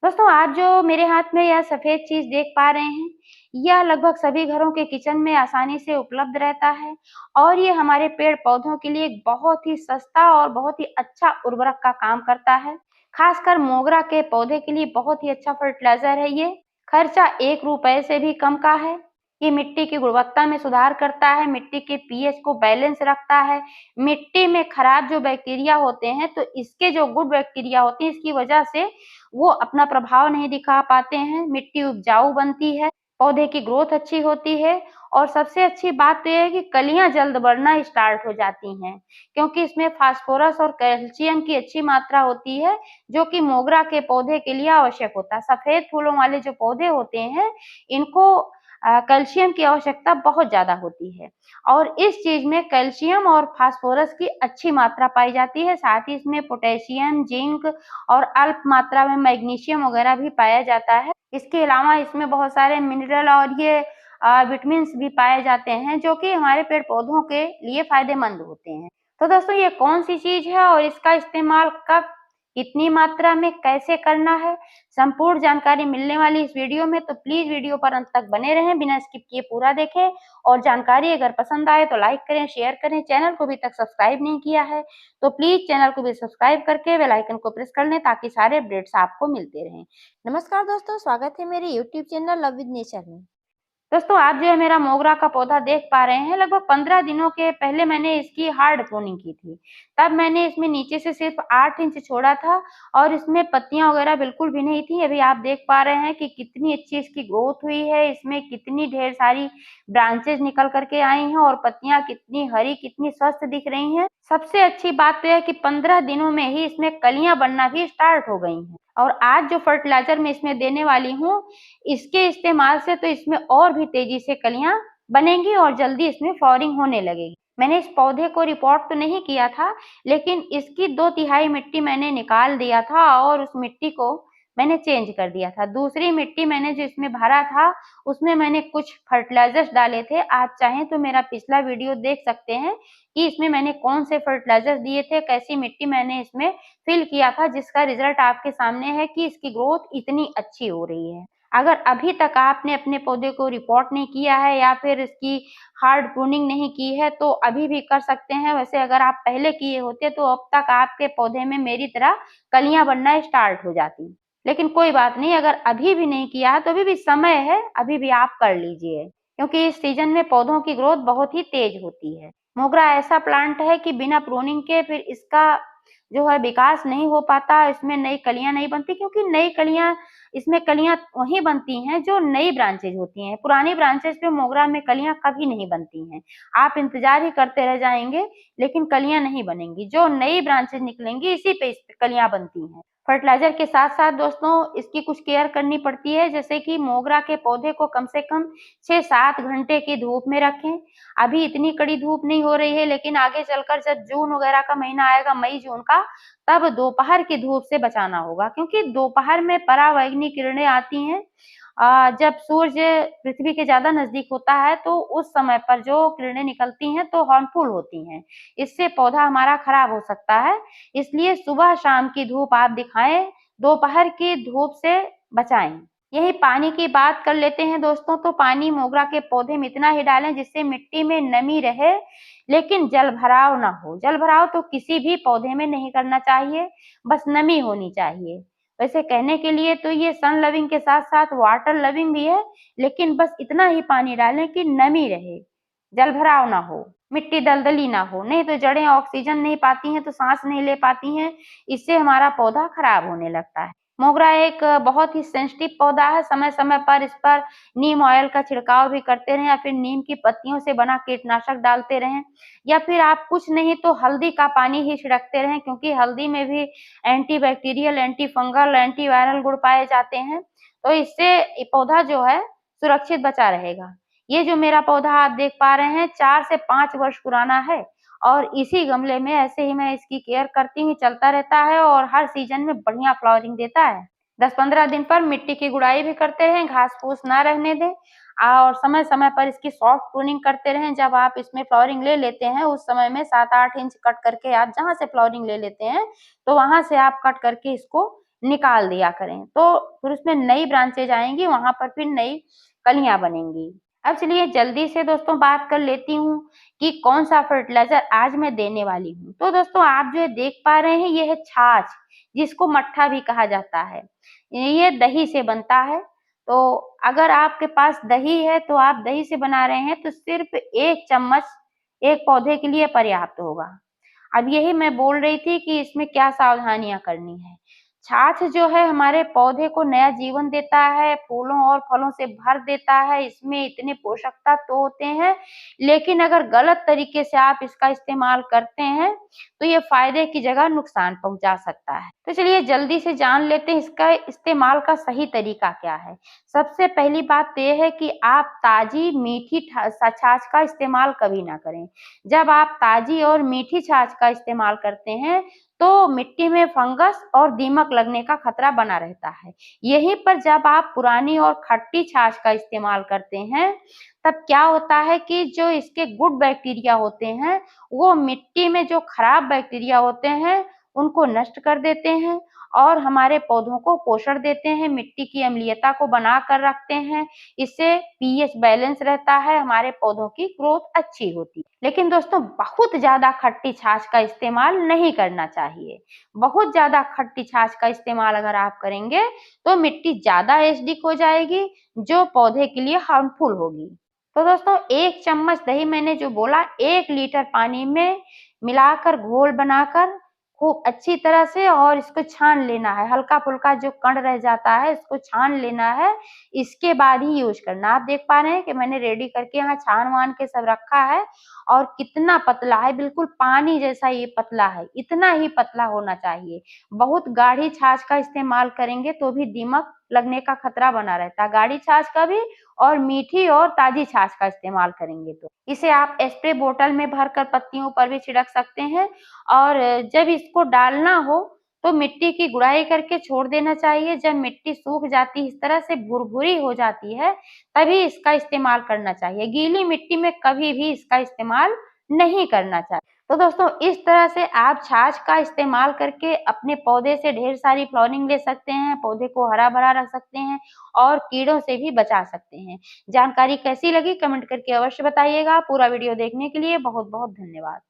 दोस्तों, आप जो मेरे हाथ में यह सफ़ेद चीज़ देख पा रहे हैं, यह लगभग सभी घरों के किचन में आसानी से उपलब्ध रहता है और ये हमारे पेड़-पौधों के लिए एक बहुत ही सस्ता और बहुत ही अच्छा उर्वरक का काम करता है। खासकर मोगरा के पौधे के लिए बहुत ही अच्छा फर्टिलाइज़र है ये। खर्चा ₹1 से भी कम का है। ये मिट्टी की गुणवत्ता में सुधार करता है, मिट्टी के पीएच को बैलेंस रखता है। मिट्टी में खराब जो बैक्टीरिया होते हैं, तो इसके जो गुड बैक्टीरिया होते हैं, इसकी वजह से वो अपना प्रभाव नहीं दिखा पाते हैं, मिट्टी उपजाऊ बनती है, पौधे की ग्रोथ अच्छी होती है और सबसे अच्छी बात तो ये है कि कलियाँ जल्द बढ़ना स्टार्ट हो जाती हैं, क्योंकि इसमें फास्फोरस और कैल्शियम की अच्छी मात्रा होती है, जो कि मोगरा के पौधे के लिए आवश्यक होता है। सफ़ेद फूलों वाले जो पौधे होते हैं, इनको कैल्शियम की आवश्यकता बहुत ज़्यादा होती है और इस चीज़ में कैल्शियम और फास्फोरस की अच्छी मात्रा पाई जाती है, साथ ही इसमें पोटेशियम, जिंक और अल्प मात्रा में मैग्नीशियम वगैरह भी पाया जाता है। इसके अलावा इसमें बहुत सारे मिनरल और ये विटामिन्स भी पाए जाते हैं, जो कि हमारे पेड़-पौधों के लिए फ़ायदेमंद होते हैं। तो दोस्तों, ये कौन-सी चीज़ है और इसका इस्तेमाल कब, कितनी मात्रा में, कैसे करना है, संपूर्ण जानकारी मिलने वाली इस वीडियो में, तो प्लीज़ वीडियो पर अंत तक बने रहें, बिना स्किप किए पूरा देखें और जानकारी अगर पसंद आए तो लाइक करें, शेयर करें। चैनल को अभी तक सब्सक्राइब नहीं किया है, तो प्लीज़ चैनल को भी सब्सक्राइब करके बेल आइकन को प्रेस कर लें ताकि सारे अपडेट्स आपको मिलते रहें। नमस्कार दोस्तों, स्वागत है मेरे YouTube channel love with nature में। दोस्तों, आप जो है मेरा मोगरा का पौधा देख पा रहे हैं, लगभग 15 दिनों के पहले मैंने इसकी हार्ड प्रूनिंग की थी। तब मैंने इसमें नीचे से सिर्फ़ 8 इंच छोड़ा था और इसमें पत्तियाँ वगैरह बिल्कुल भी नहीं थी। अभी आप देख पा रहे हैं कि कितनी अच्छी इसकी ग्रोथ हुई है, इसमें कितनी ढेर सारी ब्रांचेज़ निकल कर के आई हैं और पत्तियाँ कितनी हरी, कितनी स्वस्थ दिख रही हैं। सबसे अच्छी बात तो है कि 15 दिनों में ही इसमें कलियाँ बनना भी स्टार्ट हो गई हैं और आज जो फर्टिलाइज़र मैं इसमें देने वाली हूँ, इसके इस्तेमाल से तो इसमें और भी तेज़ी से कलियाँ बनेंगी और जल्दी इसमें फ्लावरिंग होने लगेगी। मैंने इस पौधे को रिपोर्ट तो नहीं किया था, लेकिन इसकी 2/3 मिट्टी मैंने निकाल दिया था और उस मिट्टी को मैंने चेंज कर दिया था। दूसरी मिट्टी मैंने जो इसमें भरा था, उसमें मैंने कुछ फर्टिलाइज़र्स डाले थे। आप चाहें तो मेरा पिछला वीडियो देख सकते हैं कि इसमें मैंने कौन से फर्टिलाइज़र्स दिए थे, कैसी मिट्टी मैंने इसमें फिल किया था, जिसका रिज़ल्ट आपके सामने है कि इसकी ग्रोथ इतनी अच्छी हो रही है। अगर अभी तक आपने अपने पौधे को रिपोर्ट नहीं किया है या फिर इसकी हार्ड प्रूनिंग नहीं की है, तो अभी भी कर सकते हैं। वैसे अगर आप पहले किए होते तो अब तक आपके पौधे में मेरी तरह कलियाँ बनना स्टार्ट हो जाती। लेकिन कोई बात नहीं, अगर अभी भी नहीं किया है तो अभी भी समय है, अभी भी आप कर लीजिए, क्योंकि इस सीज़न में पौधों की ग्रोथ बहुत ही तेज़ होती है। मोगरा ऐसा प्लांट है कि बिना प्रूनिंग के फिर इसका जो है विकास नहीं हो पाता, इसमें नई कलियाँ नहीं बनती, क्योंकि नई कलियाँ इसमें कलियाँ वहीं बनती हैं जो नई ब्रांचेज़ होती हैं। पुरानी ब्रांचेज़ पे मोगरा में कलियाँ कभी नहीं बनती हैं। आप इंतज़ार ही करते रह जाएँगे, लेकिन कलियाँ नहीं बनेंगी। जो नई ब्रांचेज़ निकलेंगी इसी पे इस पे कलियाँ बनती हैं। फर्टिलाइज़र के साथ-साथ दोस्तों इसकी कुछ केयर करनी पड़ती है, जैसे कि मोगरा के पौधे को कम से कम 6-7 घंटे की धूप में रखें। अभी इतनी कड़ी धूप नहीं हो रही है, लेकिन आगे चलकर जब जून वगैरह का महीना आएगा, मई-जून का, तब दोपहर की धूप से बचाना होगा, क्योंकि दोपहर में परावैंगनी किरणें आती हैं। जब सूर्य पृथ्वी के ज़्यादा नज़दीक होता है, तो उस समय पर जो किरणें निकलती हैं, तो हार्मफुल होती हैं। इससे पौधा हमारा खराब हो सकता है, इसलिए सुबह-शाम की धूप आप दिखाएँ, दोपहर की धूप से बचाएँ। यही पानी की बात कर लेते हैं दोस्तों, तो पानी मोगरा के पौधे में इतना ही डालें जिससे मिट्टी में नमी रहे, लेकिन जलभराव ना हो। जलभराव तो किसी भी पौधे में नहीं करना चाहिए, बस नमी होनी चाहिए। वैसे कहने के लिए तो ये सन लविंग के साथ-साथ वाटर लविंग भी है, लेकिन बस इतना ही पानी डालें कि नमी रहे, जलभराव ना हो, मिट्टी दलदली ना हो, नहीं तो जड़ें ऑक्सीजन नहीं पाती हैं, तो साँस नहीं ले पाती हैं, इससे हमारा पौधा खराब होने लगता है। मोगरा एक बहुत ही सेंसिटिव पौधा है, समय-समय पर इस पर नीम ऑयल का छिड़काव भी करते रहें या फिर नीम की पत्तियों से बना कीटनाशक डालते रहें या फिर आप कुछ नहीं तो हल्दी का पानी ही छिड़कते रहें, क्योंकि हल्दी में भी antibacterial, anti fungal, anti viral गुण पाए जाते हैं, तो इससे ये पौधा जो है सुरक्षित बचा रहेगा। ये जो मेरा पौधा आप देख पा रहे हैं 4 से 5 वर्ष पुराना है और इसी गमले में ऐसे ही मैं इसकी केयर करती हूँ, चलता रहता है और हर सीज़न में बढ़िया फ्लावरिंग देता है। 10-15 दिन पर मिट्टी की गुड़ाई भी करते रहें, घास-फूस ना रहने दें और समय-समय पर इसकी सॉफ्ट प्रूनिंग करते रहें। जब आप इसमें फ्लावरिंग ले लेते हैं, उस समय में 7-8 इंच कट करके आप जहाँ से फ्लावरिंग ले लेते हैं, तो वहाँ से आप कट करके इसको निकाल दिया करें। तो फिर उसमें नई ब्रांचेज आएंगी, वहां पर फिर नई कलियां बनेंगी। अब चलिए जल्दी से दोस्तों बात कर लेती हूँ कि कौन सा फर्टिलाइजर आज मैं देने वाली हूँ। तो दोस्तों आप जो देख पा रहे हैं, ये है छाछ, जिसको मट्ठा भी कहा जाता है। ये दही से बनता है। तो अगर आपके पास दही है तो आप दही से बना रहे हैं तो सिर्फ 1 चम्मच एक पौधे के लिए पर्याप्त होगा। अब यही मैं बोल रही थी कि इसमें क्या सावधानियां करनी है। छाछ जो है हमारे पौधे को नया जीवन देता है, फूलों और फलों से भर देता है, इसमें इतने पोषक तत्व होते हैं, लेकिन अगर गलत तरीके से आप इसका इस्तेमाल करते हैं तो ये फायदे की जगह नुकसान पहुंचा सकता है। तो चलिए जल्दी से जान लेते हैं इसका इस्तेमाल का सही तरीका क्या है। सबसे पहली बात तो ये है कि आप ताजी मीठी छाछ का इस्तेमाल कभी ना करें। जब आप ताजी और मीठी छाछ का इस्तेमाल करते हैं तो मिट्टी में फंगस और दीमक लगने का खतरा बना रहता है। यहीं पर जब आप पुरानी और खट्टी छाछ का इस्तेमाल करते हैं, तब क्या होता है कि जो इसके गुड बैक्टीरिया होते हैं, वो मिट्टी में जो खराब बैक्टीरिया होते हैं, उनको नष्ट कर देते हैं और हमारे पौधों को पोषण देते हैं, मिट्टी की अम्लीयता को बना कर रखते हैं। इससे पीएच बैलेंस रहता है, हमारे पौधों की ग्रोथ अच्छी होती है। लेकिन दोस्तों बहुत ज्यादा खट्टी छाछ का इस्तेमाल नहीं करना चाहिए। बहुत ज्यादा खट्टी छाछ का इस्तेमाल अगर आप करेंगे तो मिट्टी ज्यादा एसिडिक हो जाएगी, जो पौधे के लिए हार्मफुल होगी। तो दोस्तों 1 चम्मच दही मैंने जो बोला 1 लीटर पानी में मिलाकर घोल बनाकर खूब अच्छी तरह से और इसको छान लेना है। हल्का-फुल्का जो कण रह जाता है इसको छान लेना है, इसके बाद ही यूज़ करना। आप देख पा रहे हैं कि मैंने रेडी करके यहाँ छान-वान के सब रखा है और कितना पतला है, बिल्कुल पानी जैसा ये पतला है, इतना ही पतला होना चाहिए। बहुत गाढ़ी छाछ का इस्तेमाल करेंगे तो भी दीमक लगने का खतरा बना रहता है। गाढ़ी छाछ का भी और मीठी और ताजी छाछ का इस्तेमाल करेंगे तो। इसे आप स्प्रे बोतल में भरकर पत्तियों पर भी छिड़क सकते हैं और जब इसको डालना हो तो मिट्टी की गुड़ाई करके छोड़ देना चाहिए। जब मिट्टी सूख जाती है, इस तरह से भुरभुरी हो जाती है, तभी इसका इस्तेमाल करना चाहिए। गीली मिट्टी में कभी भी इसका इस्तेमाल नहीं करना चाहिए। तो दोस्तों इस तरह से आप छाछ का इस्तेमाल करके अपने पौधे से ढेर सारी फ्लावरिंग ले सकते हैं, पौधे को हरा-भरा रख सकते हैं और कीड़ों से भी बचा सकते हैं। जानकारी कैसी लगी कमेंट करके अवश्य बताइएगा। पूरा वीडियो देखने के लिए बहुत-बहुत धन्यवाद।